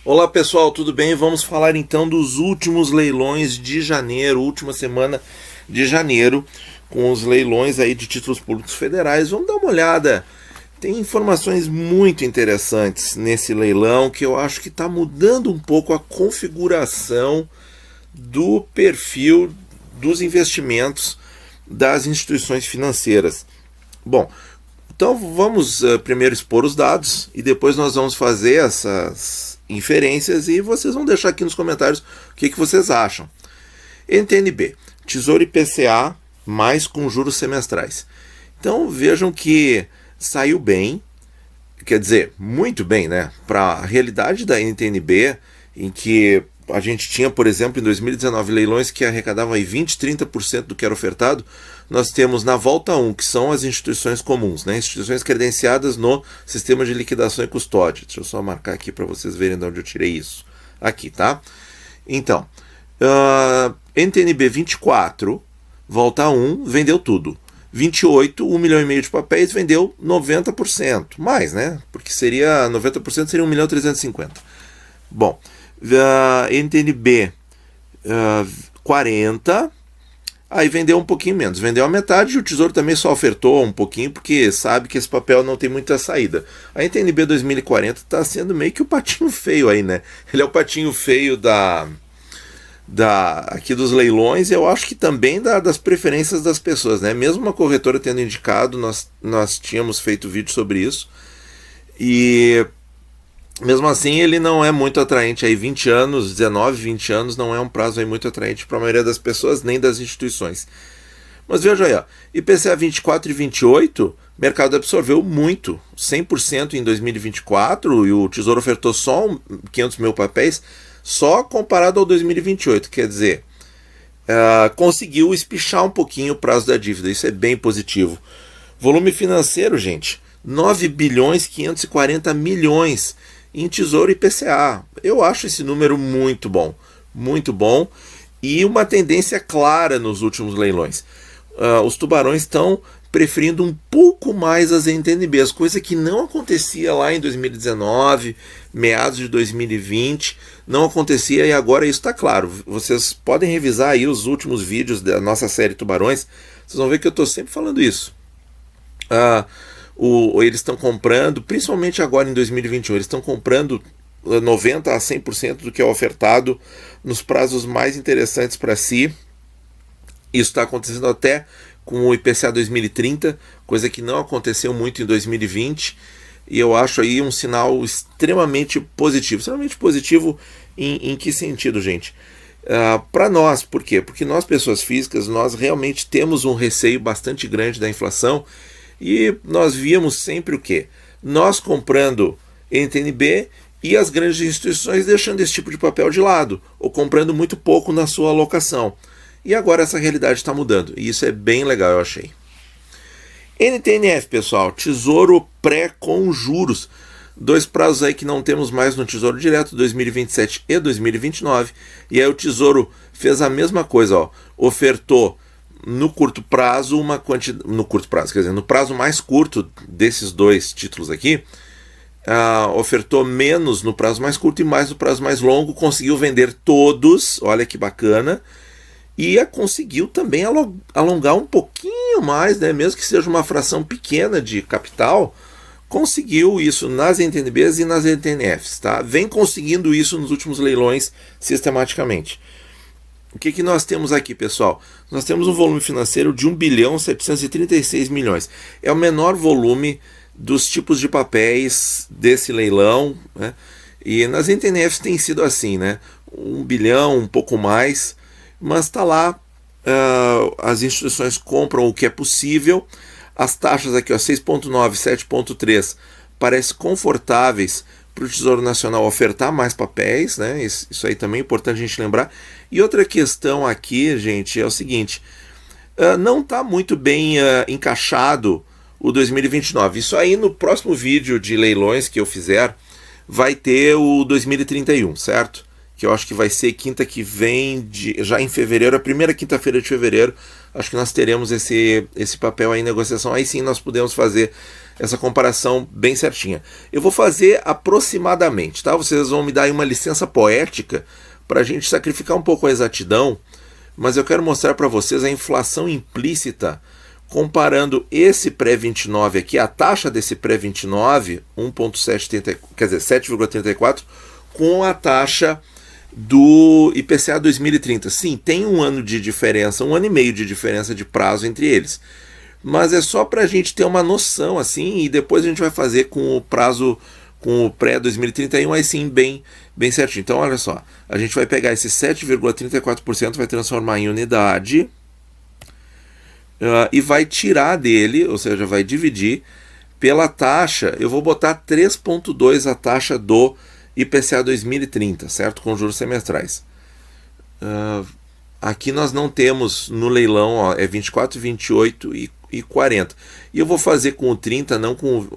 Olá pessoal, tudo bem? Vamos falar então dos últimos leilões de janeiro, última semana de janeiro, com os leilões aí de títulos públicos federais. Vamos dar uma olhada. Tem informações muito interessantes nesse leilão que eu acho que está mudando um pouco a configuração do perfil dos investimentos das instituições financeiras. Bom, então vamos primeiro expor os dados e depois nós vamos fazer essas inferências e vocês vão deixar aqui nos comentários o que vocês acham. NTN-B, Tesouro IPCA mais com juros semestrais. Então vejam que saiu bem, quer dizer, muito bem, né? Para a realidade da NTN-B, em que a gente tinha, por exemplo, em 2019, leilões que arrecadavam aí 20%, 30% do que era ofertado, nós temos na volta 1, que são as instituições comuns, né? Instituições credenciadas no sistema de liquidação e custódia. Deixa eu só marcar aqui para vocês verem de onde eu tirei isso. Aqui, tá? Então, NTN-B 24, volta 1, vendeu tudo. 28, 1,5 milhão de papéis, vendeu 90%. Mais, né? Porque seria 90%, seria 1.350.000. Bom, NTN-B 40, aí vendeu um pouquinho menos, vendeu a metade e o Tesouro também só ofertou um pouquinho porque sabe que esse papel não tem muita saída. A NTN-B 2040 está sendo meio que o patinho feio aí, né? Ele é o patinho feio aqui dos leilões e eu acho que também das preferências das pessoas, né? Mesmo uma corretora tendo indicado, nós tínhamos feito vídeo sobre isso e mesmo assim ele não é muito atraente aí, 20 anos, 19, 20 anos não é um prazo aí muito atraente para a maioria das pessoas nem das instituições. Mas veja aí, ó, IPCA 24 e 28, o mercado absorveu muito, 100% em 2024 e o Tesouro ofertou só 500 mil papéis, só comparado ao 2028, quer dizer, conseguiu espichar um pouquinho o prazo da dívida, isso é bem positivo. Volume financeiro, gente, 9 bilhões 540 milhões em Tesouro IPCA. Eu acho esse número muito bom e uma tendência clara nos últimos leilões. Os tubarões estão preferindo um pouco mais as NTN-Bs, coisa que não acontecia lá em 2019, meados de 2020, não acontecia e agora isso está claro. Vocês podem revisar aí os últimos vídeos da nossa série Tubarões, vocês vão ver que eu estou sempre falando isso. Eles estão comprando, principalmente agora em 2021, eles estão comprando 90% a 100% do que é ofertado nos prazos mais interessantes para si. Isso está acontecendo até com o IPCA 2030, coisa que não aconteceu muito em 2020, e eu acho aí um sinal extremamente positivo. Extremamente positivo em que sentido, gente? Para nós, por quê? Porque nós, pessoas físicas, nós realmente temos um receio bastante grande da inflação, e nós víamos sempre o quê? Nós comprando NTN-B e as grandes instituições deixando esse tipo de papel de lado, ou comprando muito pouco na sua alocação. E agora essa realidade está mudando, e isso é bem legal, eu achei. NTN-F, pessoal, Tesouro pré com juros. 2 prazos aí que não temos mais no Tesouro Direto, 2027 e 2029. E aí o Tesouro fez a mesma coisa, ó, ofertou no curto prazo uma quantidade, no prazo mais curto desses 2 títulos aqui, ofertou menos no prazo mais curto e mais no prazo mais longo, conseguiu vender todos, olha que bacana, e conseguiu também alongar um pouquinho mais, né, mesmo que seja uma fração pequena de capital, conseguiu isso nas NTN-Bs e nas NTN-Fs, tá? Vem conseguindo isso nos últimos leilões sistematicamente. O que nós temos aqui, pessoal? Nós temos um volume financeiro de 1 bilhão 736 milhões. É o menor volume dos tipos de papéis desse leilão, né? E nas NTN-Fs tem sido assim, né? 1 bilhão, um pouco mais, mas está lá, as instituições compram o que é possível, as taxas aqui, 6,9, 7,3, parecem confortáveis para o Tesouro Nacional ofertar mais papéis, né? Isso aí também é importante a gente lembrar. E outra questão aqui, gente, é o seguinte, não está muito bem encaixado o 2029. Isso aí no próximo vídeo de leilões que eu fizer vai ter o 2031, certo? que eu acho que vai ser quinta que vem, já em fevereiro, a primeira quinta-feira de fevereiro, acho que nós teremos esse papel aí em negociação. Aí sim nós podemos fazer essa comparação bem certinha. Eu vou fazer aproximadamente, tá? Vocês vão me dar aí uma licença poética para a gente sacrificar um pouco a exatidão, mas eu quero mostrar para vocês a inflação implícita comparando esse pré-29 aqui, a taxa desse pré-29, 7,34, com a taxa do IPCA 2030. Sim, tem um ano de diferença, 1 ano e meio de diferença de prazo entre eles. Mas é só para a gente ter uma noção, assim, e depois a gente vai fazer com o prazo, com o pré-2031, aí sim, bem certinho. Então, olha só, a gente vai pegar esse 7,34%, vai transformar em unidade, e vai tirar dele, ou seja, vai dividir pela taxa. Eu vou botar 3,2 a taxa do IPCA 2030, certo? Com juros semestrais. Aqui nós não temos no leilão, ó, é 24, 28 e 40. E eu vou fazer com o 30, não com...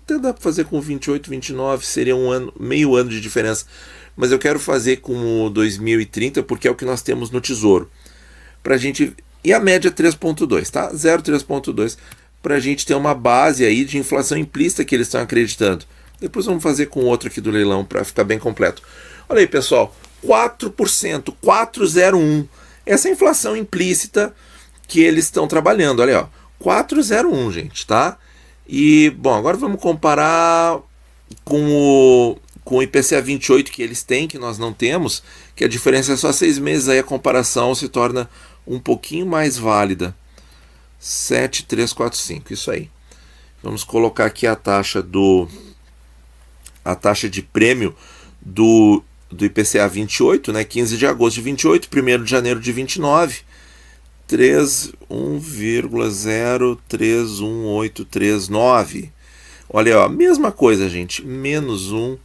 Até dá para fazer com 28, 29, seria um ano, meio ano de diferença. Mas eu quero fazer com o 2030 porque é o que nós temos no Tesouro. Pra gente... E a média é 3,2, tá? 0,3,2, para a gente ter uma base aí de inflação implícita que eles estão acreditando. Depois vamos fazer com outro aqui do leilão para ficar bem completo. Olha aí, pessoal, 4%, 4,01. Essa é a inflação implícita que eles estão trabalhando. Olha aí, ó, 4,01, gente, tá? E, bom, agora vamos comparar com o IPCA 28 que eles têm, que nós não temos, que a diferença é só 6 meses, aí a comparação se torna um pouquinho mais válida. 7,345, isso aí. Vamos colocar aqui a taxa de prêmio do IPCA 28, né? 15 de agosto de 28, 1º de janeiro de 29, 1,031839. Olha, ó, mesma coisa, gente, menos 1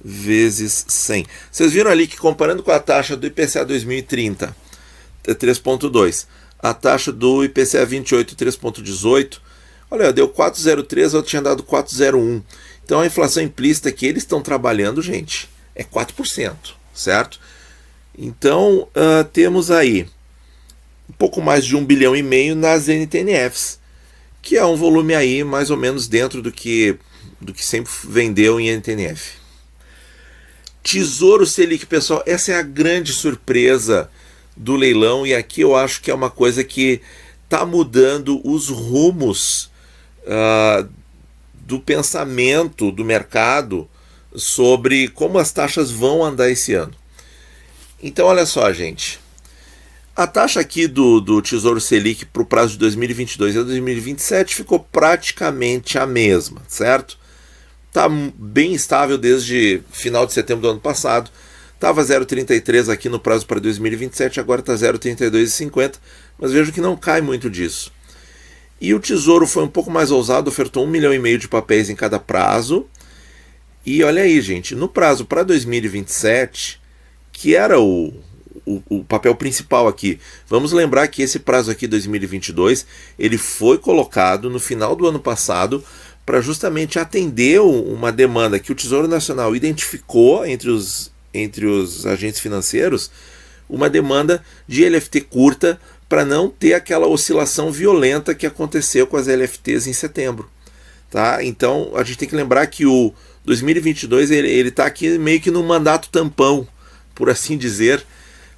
vezes 100. Vocês viram ali que comparando com a taxa do IPCA 2030, 3,2, a taxa do IPCA 28, 3,18, olha, deu 4,03, eu tinha dado 4,01. Então a inflação implícita que eles estão trabalhando, gente, é 4%, certo? Então temos aí um pouco mais de 1,5 bilhão nas NTNFs, que é um volume aí mais ou menos dentro do que sempre vendeu em NTNF. Tesouro Selic, pessoal, essa é a grande surpresa do leilão, e aqui eu acho que é uma coisa que está mudando os rumos do pensamento do mercado sobre como as taxas vão andar esse ano. Então, olha só, gente. A taxa aqui do Tesouro Selic para o prazo de 2022 a 2027 ficou praticamente a mesma, certo? Está bem estável desde final de setembro do ano passado. Estava 0,33 aqui no prazo para 2027, agora está 0,3250, mas vejo que não cai muito disso. E o Tesouro foi um pouco mais ousado, ofertou 1,5 milhão de papéis em cada prazo. E olha aí, gente, no prazo para 2027, que era o papel principal aqui, vamos lembrar que esse prazo aqui, 2022, ele foi colocado no final do ano passado para justamente atender uma demanda que o Tesouro Nacional identificou entre os agentes financeiros, uma demanda de LFT curta para não ter aquela oscilação violenta que aconteceu com as LFTs em setembro. Tá? Então a gente tem que lembrar que o 2022 ele está aqui meio que no mandato tampão, por assim dizer,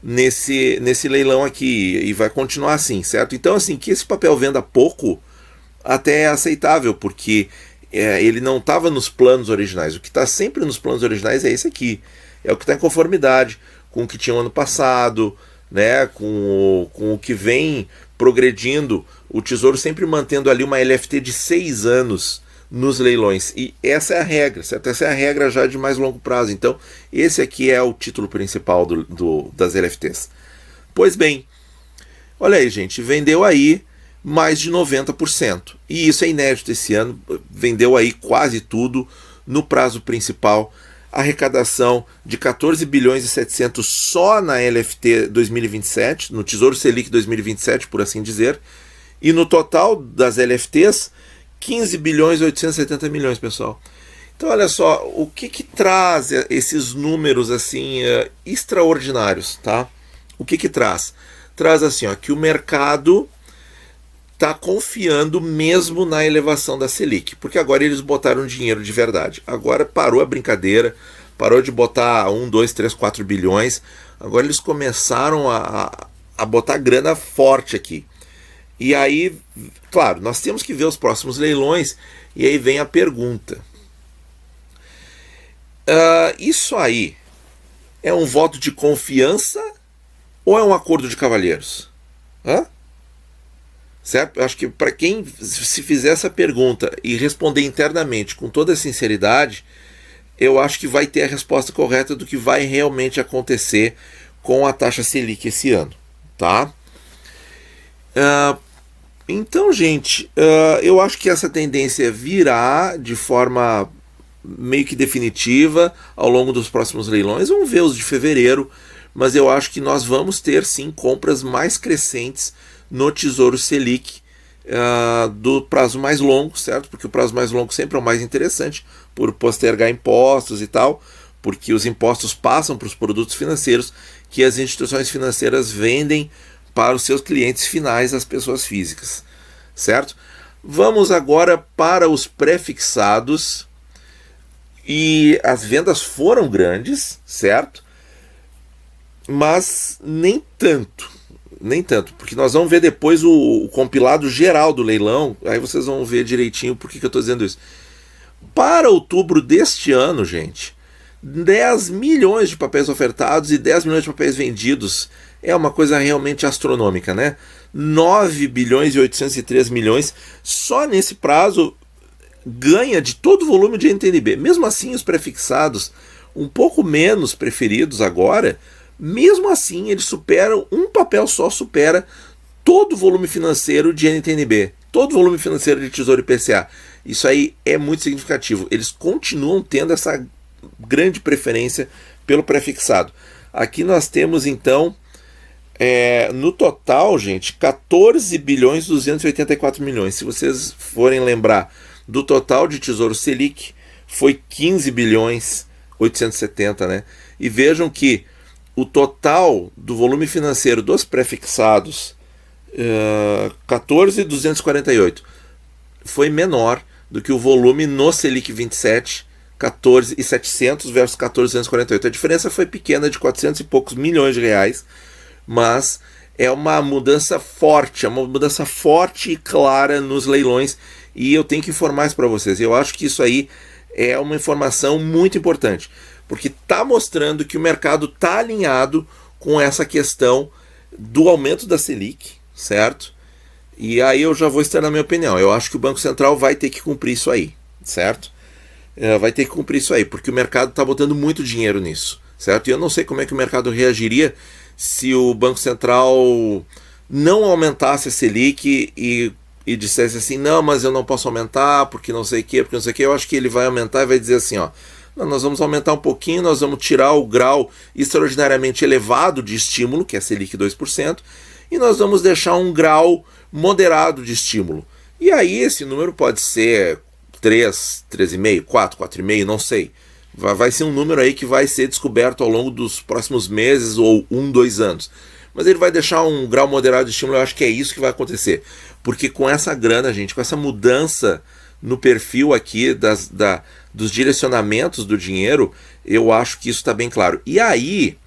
nesse leilão aqui, e vai continuar assim, certo? Então, assim, que esse papel venda pouco até é aceitável, porque ele não estava nos planos originais. O que está sempre nos planos originais é esse aqui. É o que está em conformidade com o que tinha no ano passado, né, com o que vem progredindo, o Tesouro sempre mantendo ali uma LFT de 6 anos nos leilões. E essa é a regra, certo? Essa é a regra já de mais longo prazo. Então, esse aqui é o título principal das LFTs. Pois bem, olha aí, gente, vendeu aí mais de 90%. E isso é inédito esse ano, vendeu aí quase tudo no prazo principal. Arrecadação de 14 bilhões e 700 só na LFT 2027, no Tesouro Selic 2027, por assim dizer, e no total das LFTs, 15 bilhões e 870 milhões, pessoal. Então, olha só, o que traz esses números assim extraordinários, tá? O que traz? Traz assim, ó, que o mercado está confiando mesmo na elevação da Selic, porque agora eles botaram dinheiro de verdade. Agora parou a brincadeira, parou de botar 1, 2, 3, 4 bilhões, agora eles começaram a botar grana forte aqui. E aí, claro, nós temos que ver os próximos leilões, e aí vem a pergunta. Isso aí é um voto de confiança ou é um acordo de cavalheiros? Certo? Eu acho que para quem se fizer essa pergunta e responder internamente com toda a sinceridade, eu acho que vai ter a resposta correta do que vai realmente acontecer com a taxa Selic esse ano, tá? Então, gente, eu acho que essa tendência virá de forma meio que definitiva ao longo dos próximos leilões. Vamos ver os de fevereiro, mas eu acho que nós vamos ter sim compras mais crescentes no Tesouro Selic do prazo mais longo, certo? Porque o prazo mais longo sempre é o mais interessante por postergar impostos e tal, porque os impostos passam para os produtos financeiros que as instituições financeiras vendem para os seus clientes finais, as pessoas físicas, certo? Vamos agora para os pré-fixados, e as vendas foram grandes, certo? Mas nem tanto, porque nós vamos ver depois o compilado geral do leilão, aí vocês vão ver direitinho por que eu estou dizendo isso. Para outubro deste ano, gente, 10 milhões de papéis ofertados e 10 milhões de papéis vendidos. É uma coisa realmente astronômica, né? 9 bilhões e 803 milhões só nesse prazo ganha de todo o volume de NTNB. Mesmo assim, os prefixados, um pouco menos preferidos agora, mesmo assim eles superam, um papel só supera todo o volume financeiro de NTNB, todo o volume financeiro de Tesouro IPCA. Isso aí é muito significativo. Eles continuam tendo essa grande preferência pelo prefixado. Aqui nós temos então no total, gente, 14 bilhões 284 milhões. Se vocês forem lembrar do total de Tesouro Selic, foi 15 bilhões 870, né? E vejam que o total do volume financeiro dos prefixados, 14.248, foi menor do que o volume no Selic 27, 14.700 versus 14.248. A diferença foi pequena, de 400 e poucos milhões de reais, mas é uma mudança forte, e clara nos leilões, e eu tenho que informar isso para vocês. Eu acho que isso aí é uma informação muito importante, porque está mostrando que o mercado está alinhado com essa questão do aumento da Selic, certo? E aí eu já vou externar a minha opinião. Eu acho que o Banco Central vai ter que cumprir isso aí, certo? Vai ter que cumprir isso aí, porque o mercado está botando muito dinheiro nisso, certo? E eu não sei como é que o mercado reagiria se o Banco Central não aumentasse a Selic e dissesse assim, não, mas eu não posso aumentar porque não sei o que, eu acho que ele vai aumentar e vai dizer assim, ó, não, nós vamos aumentar um pouquinho, nós vamos tirar o grau extraordinariamente elevado de estímulo, que é a Selic 2%, e nós vamos deixar um grau moderado de estímulo. E aí esse número pode ser 3, 3,5, 4, 4,5, não sei. Vai ser um número aí que vai ser descoberto ao longo dos próximos meses ou 1, 2 anos. Mas ele vai deixar um grau moderado de estímulo, eu acho que é isso que vai acontecer. Porque com essa grana, gente, com essa mudança no perfil aqui dos direcionamentos do dinheiro, eu acho que isso está bem claro. E aí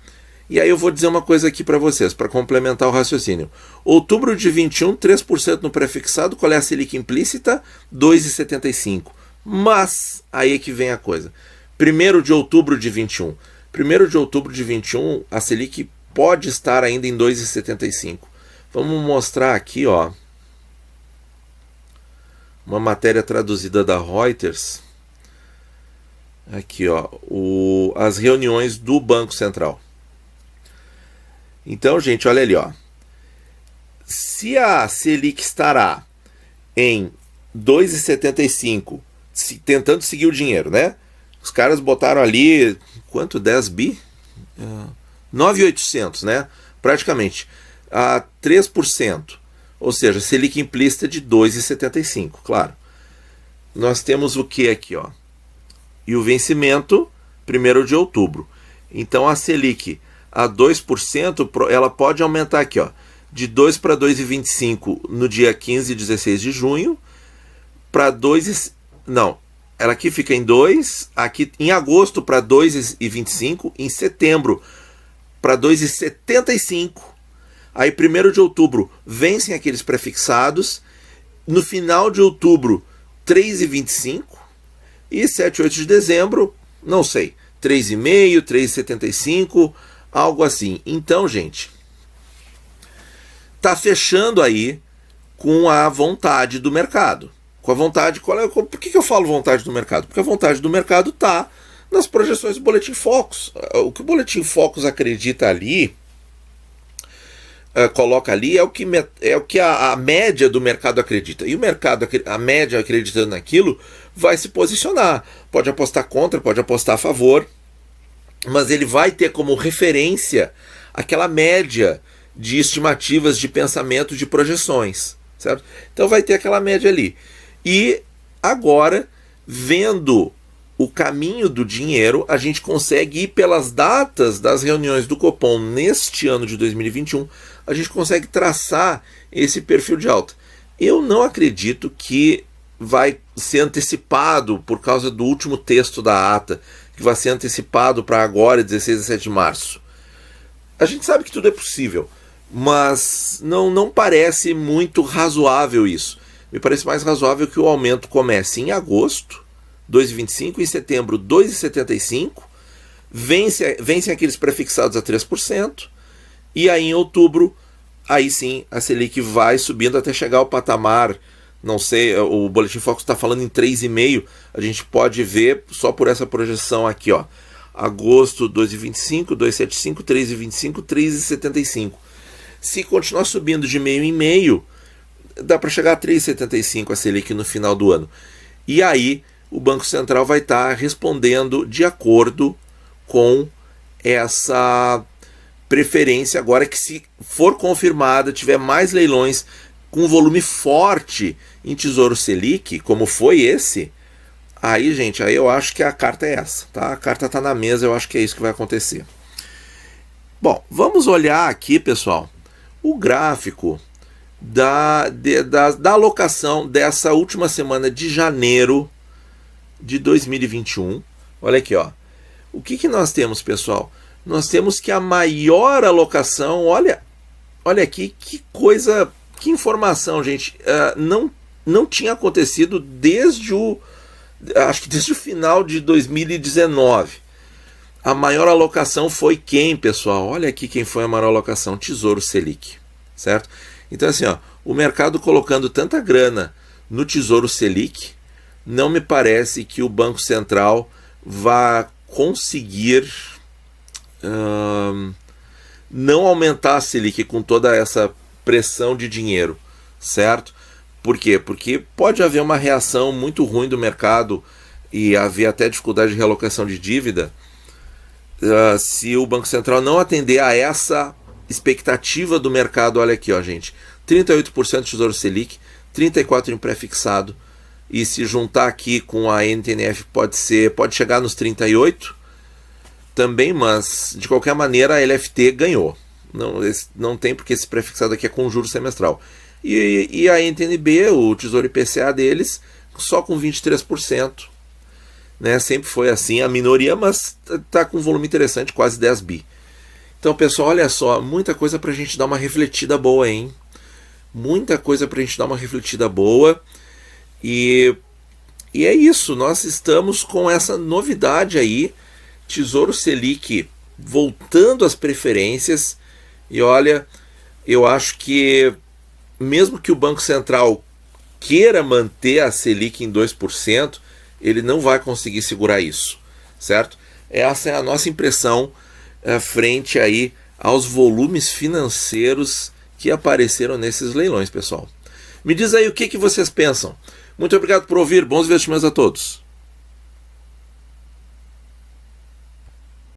eu vou dizer uma coisa aqui para vocês, para complementar o raciocínio. Outubro de 21, 3% no prefixado, qual é a Selic implícita? 2,75. Mas, aí é que vem a coisa. 1º de outubro de 21. 1º de outubro de 21, a Selic pode estar ainda em 2,75. Vamos mostrar aqui, ó, uma matéria traduzida da Reuters. Aqui, ó, as reuniões do Banco Central. Então, gente, olha ali, ó. Se a Selic estará em 2,75, tentando seguir o dinheiro, né? Os caras botaram ali, quanto? 10 bi? 9.800, né? Praticamente. A 3%. Ou seja, Selic implícita de 2,75, claro. Nós temos o que aqui, ó? e o vencimento 1º de outubro. Então a Selic a 2%, ela pode aumentar aqui, ó, de 2 para 2,25 no dia 15 e 16 de junho, para 2, não, ela aqui fica em 2, aqui em agosto para 2,25, em setembro para 2,75, aí 1º de outubro vencem aqueles prefixados, no final de outubro 3,25 e 7 e 8 de dezembro, não sei, 3,5, 3,75, algo assim. Então, gente, tá fechando aí com a vontade do mercado. Com a vontade, por que eu falo vontade do mercado? Porque a vontade do mercado está nas projeções do Boletim Focus. O que o Boletim Focus acredita ali, coloca ali, é o que a média do mercado acredita. E o mercado, a média acreditando naquilo, vai se posicionar. Pode apostar contra, pode apostar a favor, mas ele vai ter como referência aquela média de estimativas de pensamento de projeções, certo? Então vai ter aquela média ali. E agora, vendo o caminho do dinheiro, a gente consegue ir pelas datas das reuniões do Copom neste ano de 2021, a gente consegue traçar esse perfil de alta. Eu não acredito que vai ser antecipado por causa do último texto da ata, que vai ser antecipado para agora, 16 a 17 de março. A gente sabe que tudo é possível, mas não parece muito razoável isso. Me parece mais razoável que o aumento comece em agosto, 2,25, em setembro 2,75, vencem aqueles prefixados a 3%, e aí em outubro, aí sim, a Selic vai subindo até chegar ao patamar, não sei, o Boletim Focus está falando em 3,5, a gente pode ver só por essa projeção aqui, ó, agosto 2,25, 2,75, 3,25, 3,75. Se continuar subindo de meio em meio, dá para chegar a 3,75 a Selic no final do ano. E aí o Banco Central vai estar respondendo de acordo com essa preferência agora que, se for confirmada, tiver mais leilões com volume forte em Tesouro Selic, como foi esse, aí, gente, aí eu acho que a carta é essa, tá? A carta está na mesa, eu acho que é isso que vai acontecer. Bom, vamos olhar aqui, pessoal, o gráfico da alocação dessa última semana de janeiro de 2021. Olha aqui, ó. O que nós temos, pessoal? Nós temos que a maior alocação, olha aqui, que coisa, que informação, gente, não tinha acontecido desde o final de 2019. A maior alocação foi quem, pessoal? Olha aqui quem foi a maior alocação, Tesouro Selic, certo? Então assim, ó, o mercado colocando tanta grana no Tesouro Selic, não me parece que o Banco Central vá conseguir não aumentar a Selic com toda essa pressão de dinheiro, certo? Por quê? Porque pode haver uma reação muito ruim do mercado e haver até dificuldade de realocação de dívida se o Banco Central não atender a essa expectativa do mercado. Olha aqui, ó, gente, 38% de Tesouro Selic, 34% em pré-fixado, e se juntar aqui com a NTNF pode chegar nos 38% também, mas de qualquer maneira a LFT ganhou. Não tem, porque esse pré-fixado aqui é com juros semestral. E a NTNB, o Tesouro IPCA deles, só com 23%. Né? Sempre foi assim, a minoria, mas está com um volume interessante, quase 10 bi. Então, pessoal, olha só, muita coisa para a gente dar uma refletida boa, hein? Muita coisa para a gente dar uma refletida boa. E é isso, nós estamos com essa novidade aí, Tesouro Selic voltando às preferências. E olha, eu acho que mesmo que o Banco Central queira manter a Selic em 2%, ele não vai conseguir segurar isso, certo? Essa é a nossa impressão frente aí aos volumes financeiros que apareceram nesses leilões, pessoal. Me diz aí o que vocês pensam. Muito obrigado por ouvir, bons investimentos a todos.